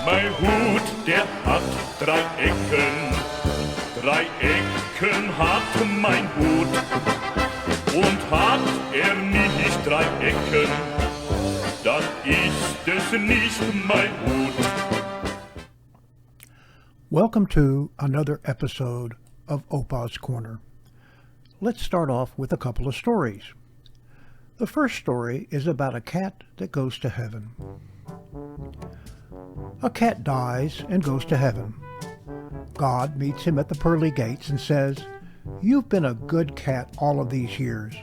Mein Hut, der hat 3 Ecken. 3 Ecken hat mein Hut. Und hat nicht 3 Ecken, dann ist es nicht mein Hut. Welcome to another episode of Opa's Corner. Let's start off with a couple of stories. The first story is about a cat that goes to heaven. A cat dies and goes to heaven. God meets him at the pearly gates and says, "You've been a good cat all of these years.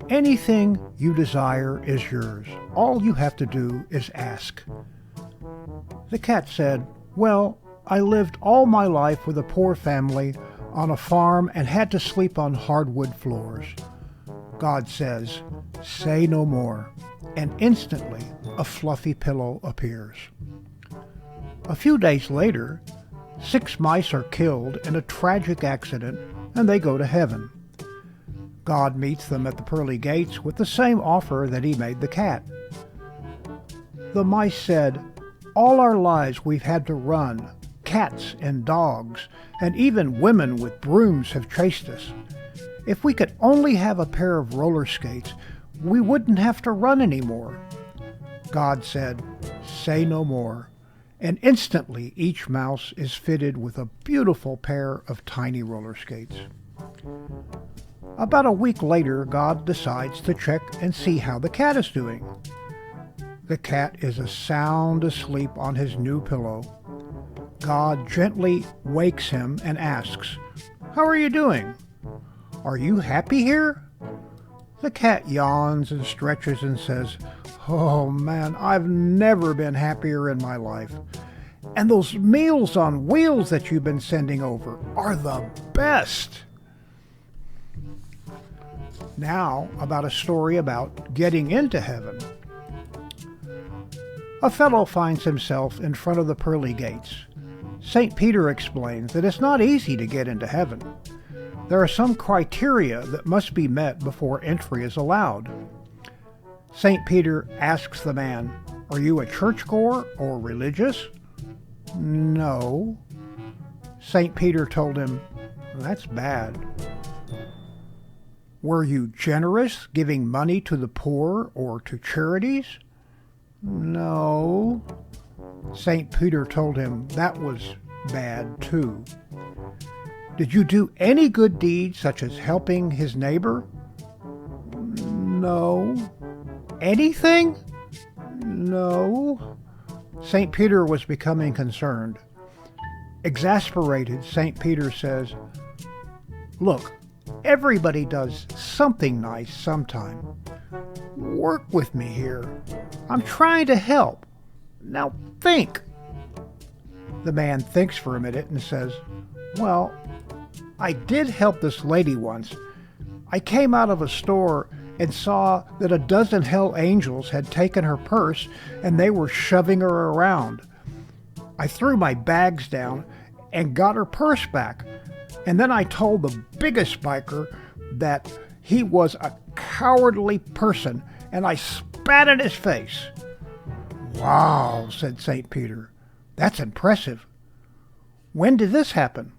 Anything you desire is yours. All you have to do is ask." The cat said, "Well, I lived all my life with a poor family on a farm and had to sleep on hardwood floors." God says, "Say no more," and instantly a fluffy pillow appears. A few days later, 6 mice are killed in a tragic accident and they go to heaven. God meets them at the pearly gates with the same offer that he made the cat. The mice said, "All our lives we've had to run. Cats and dogs, and even women with brooms have chased us. If we could only have a pair of roller skates, we wouldn't have to run anymore." God said, "Say no more," and instantly each mouse is fitted with a beautiful pair of tiny roller skates. About a week later, God decides to check and see how the cat is doing. The cat is sound asleep on his new pillow. God gently wakes him and asks, "How are you doing? Are you happy here?" The cat yawns and stretches and says, "Oh man, I've never been happier in my life. And those Meals on Wheels that you've been sending over are the best." Now about a story about getting into heaven. A fellow finds himself in front of the pearly gates. St. Peter explains that it's not easy to get into heaven. There are some criteria that must be met before entry is allowed. St. Peter asks the man, "Are you a churchgoer or religious?" "No." St. Peter told him, "That's bad." "Were you generous, giving money to the poor or to charities?" "No." St. Peter told him that was bad too. "Did you do any good deed such as helping his neighbor?" "No." "Anything?" "No." St. Peter was becoming concerned. Exasperated, St. Peter says, "Look, everybody does something nice sometime. Work with me here. I'm trying to help. Now think." The man thinks for a minute and says, "Well, I did help this lady once. I came out of a store and saw that a dozen hell angels had taken her purse and they were shoving her around. I threw my bags down and got her purse back. And then I told the biggest biker that he was a cowardly person and I spat in his face." "Wow," said St. Peter. "That's impressive. When did this happen?"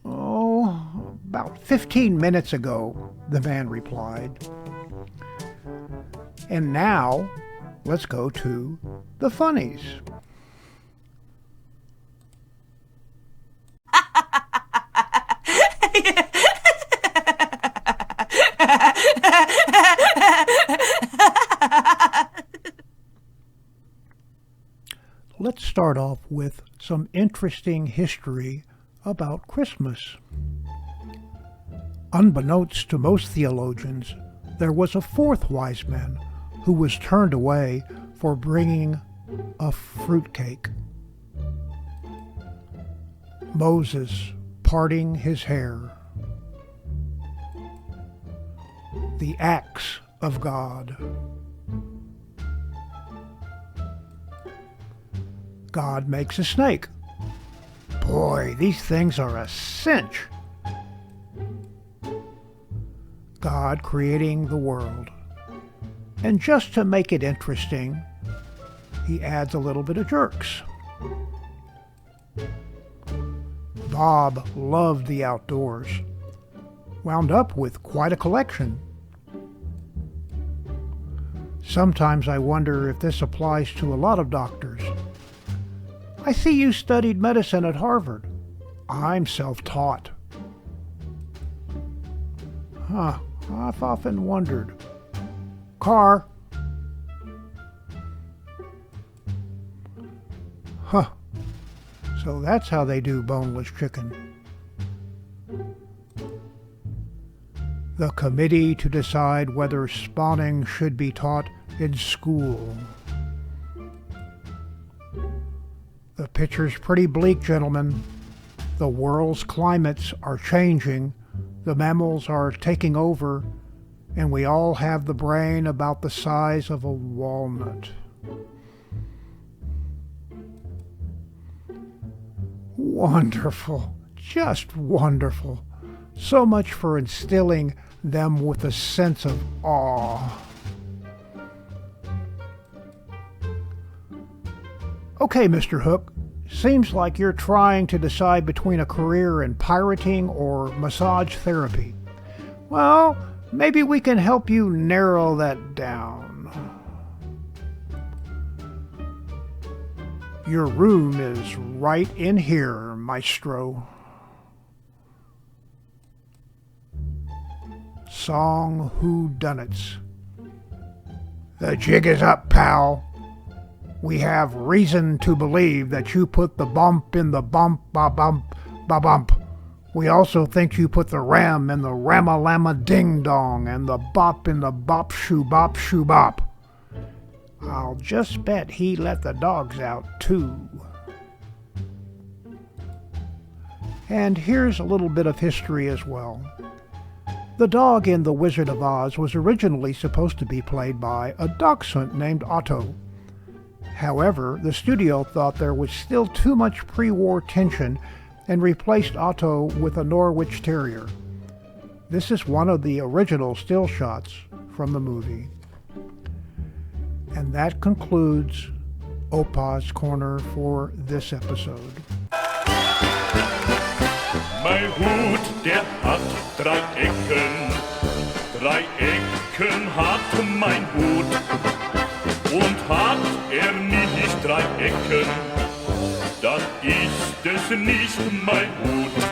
"Oh, about 15 minutes ago," the man replied. And now, let's go to the funnies. Let's start off with some interesting history about Christmas. Unbeknownst to most theologians, there was a fourth wise man who was turned away for bringing a fruitcake. Moses parting his hair. The axe of God. God makes a snake. Boy, these things are a cinch. God creating the world. And just to make it interesting, he adds a little bit of jerks. Bob loved the outdoors. Wound up with quite a collection. Sometimes I wonder if this applies to a lot of doctors. I see you studied medicine at Harvard. I'm self-taught. I've often wondered. Car. So that's how they do boneless chicken. The committee to decide whether spawning should be taught in school. The picture's pretty bleak, gentlemen. The world's climates are changing, the mammals are taking over, and we all have the brain about the size of a walnut. Wonderful, just wonderful. So much for instilling them with a sense of awe. Okay, Mr. Hook, seems like you're trying to decide between a career in pirating or massage therapy. Well, maybe we can help you narrow that down. Your room is right in here, Maestro. Song Whodunits. The jig is up, pal. We have reason to believe that you put the bump in the bump, ba-bump, ba-bump. We also think you put the ram in the ram-a-lama ding-dong and the bop in the bop-shoo-bop, shoo-bop. I'll just bet he let the dogs out, too. And here's a little bit of history as well. The dog in The Wizard of Oz was originally supposed to be played by a dachshund named Otto. However, the studio thought there was still too much pre-war tension and replaced Otto with a Norwich Terrier. This is one of the original still shots from the movie. And that concludes Opa's Corner for this episode. Mein Hut, der hat 3 Ecken. 3 Ecken hat mein Hut. Und hat nicht 3 Ecken, dann ist es nicht mein Hut.